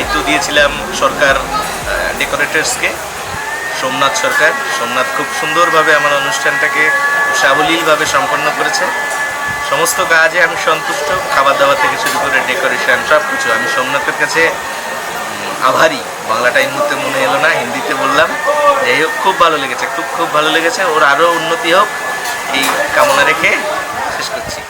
দায়িত্ব দিয়েছিলাম সরকার ডেকোরেটরসকে, সোমনাথ সরকার। সোমনাথ খুব সুন্দরভাবে আমার অনুষ্ঠানটাকে সাবলীলভাবে সম্পন্ন করেছে। সমস্ত কাজে আমি সন্তুষ্ট, খাবার দাবার থেকে শুরু করে ডেকোরেশন সব কিছু। আমি সোমনাথের কাছে আভারী। বাংলাটা এই মুহূর্তে মনে এলো না, হিন্দিতে বললাম। যাই হোক, খুব ভালো লেগেছে, খুব ভালো লেগেছে। ওর আরও উন্নতি হোক এই কামনা রেখে শেষ করছি।